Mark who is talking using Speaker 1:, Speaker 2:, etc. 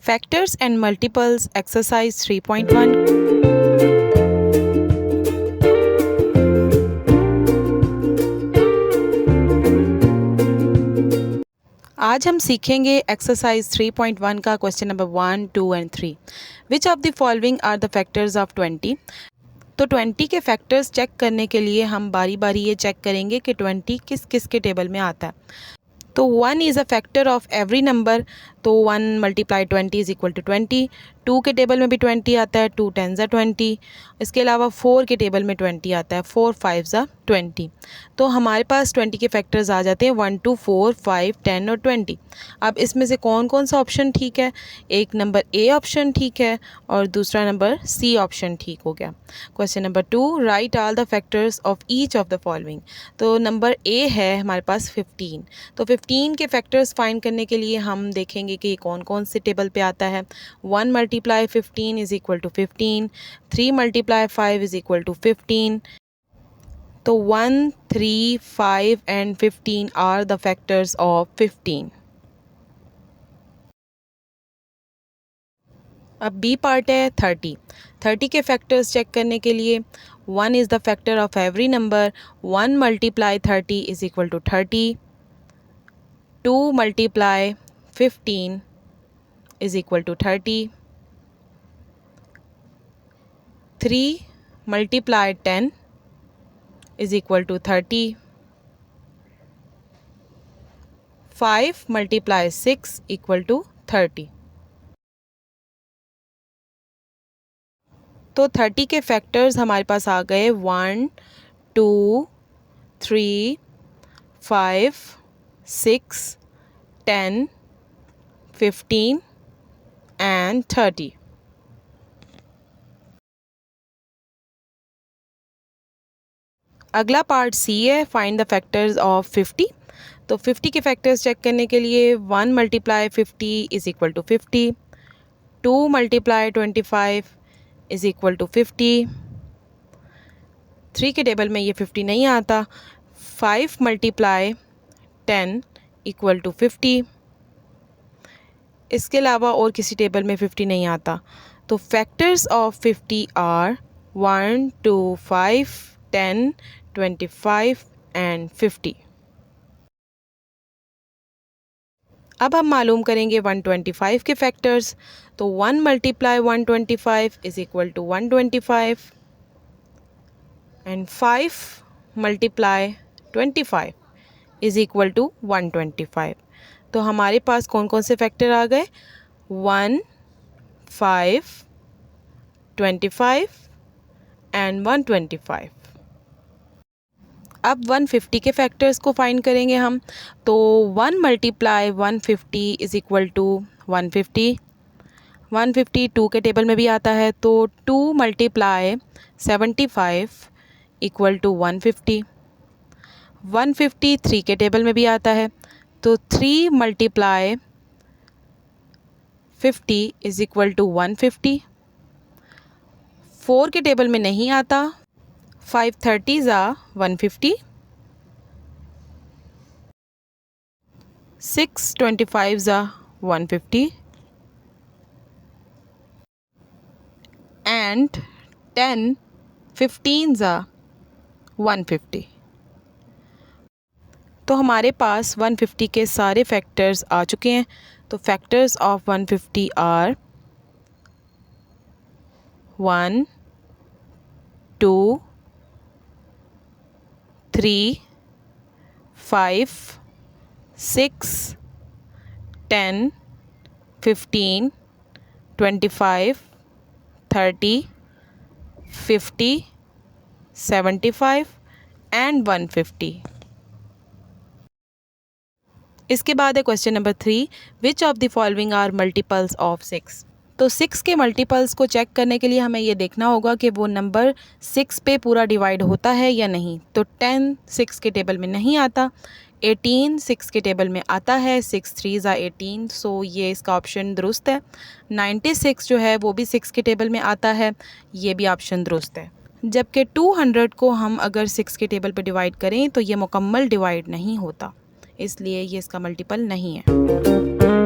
Speaker 1: Factors and multiples exercise 3.1. आज हम सीखेंगे एक्सरसाइज 3.1 का question number 1, 2 and 3. Which of the following are the factors of 20. तो 20 के फैक्टर्स चेक करने के लिए हम बारी बारी ये चेक करेंगे कि 20 किस किस के टेबल में आता है. तो 1 is a factor of every number, तो 1 मल्टीप्लाई 20 इज़ इक्वल टू 20. 2 के टेबल में भी 20 आता है, 2 10 ज़ा 20. इसके अलावा 4 के टेबल में 20 आता है, 4 5 ज़ा 20. तो हमारे पास 20 के फैक्टर्स आ जाते हैं 1 2 4 5 10 और 20. अब इसमें से कौन कौन सा ऑप्शन ठीक है? एक नंबर ए ऑप्शन ठीक है और दूसरा नंबर सी ऑप्शन ठीक हो गया. Question number 2, right all the factors of each of the following. तो नंबर ए है हमारे पास 15. तो 15 के फैक्टर्स फाइंड करने के लिए हम देखेंगे कि कौन कौन से टेबल पे आता है. 1 multiply 15 is equal to 15. 3 multiply 5 is equal to 15. तो 1, 3, 5 and 15 are the factors of 15. अब बी पार्ट है 30. 30 के फैक्टर्स चेक करने के लिए 1 is the factor of every number. 1 multiply 30 is equal to 30. 2 multiply 15 is equal to 30. 3 multiply 10 is equal to 30. 5 multiply 6 equal to 30. तो 30 के factors हमारे पास आ गए 1 2 3 5 6 10 15 एंड 30. अगला पार्ट सी है, फाइंड द फैक्टर्स ऑफ 50. तो 50 के फैक्टर्स चेक करने के लिए 1 multiply 50 is equal to 50. 2 multiply 25 is equal to 50. 3 के टेबल में ये 50 नहीं आता. 5 मल्टीप्लाई 10 इक्वल टू 50. इसके अलावा और किसी टेबल में 50 नहीं आता. तो फैक्टर्स ऑफ 50 आर 1 2 5 10 25 एंड 50. अब हम मालूम करेंगे 125 के फैक्टर्स. तो 1 multiply 125 is equal to 125 and 5 multiply 25 is equal to 125. तो हमारे पास कौन कौन से फैक्टर आ गए? 1 5 25 एंड 125. अब 150 के फैक्टर्स को फाइंड करेंगे हम. तो 1 मल्टीप्लाई 150 इज़ इक्वल टू 150. 150 2 के टेबल में भी आता है, तो 2 मल्टीप्लाई 75 इक्वल टू 150. 150 3 के टेबल में भी आता है, तो 3 मल्टीप्लाई 50 इज़ इक्वल टू 150. 4 के टेबल में नहीं आता. 5 30s are 150. 6 25s are 150. And 10 15s are 150. तो हमारे पास 150 के सारे फैक्टर्स आ चुके हैं. तो फैक्टर्स ऑफ 150 आर 1 2 3 5 6 10 15 25 30 50 75 एंड 150. इसके बाद है question number 3, which of the following are multiples of 6. तो 6 के मल्टीपल्स को चेक करने के लिए हमें ये देखना होगा कि वो नंबर 6 पे पूरा डिवाइड होता है या नहीं. तो 10 6 के टेबल में नहीं आता. 18 6 के टेबल में आता है. 6 3s are 18, सो ये इसका ऑप्शन दुरुस्त है. 96 जो है वो भी 6 के टेबल में आता है, ये भी ऑप्शन दुरुस्त है. जबकि 200 को हम अगर 6 के टेबल पे डिवाइड करें तो ये मुकम्मल डिवाइड नहीं होता, इसलिए ये इसका मल्टीपल नहीं है.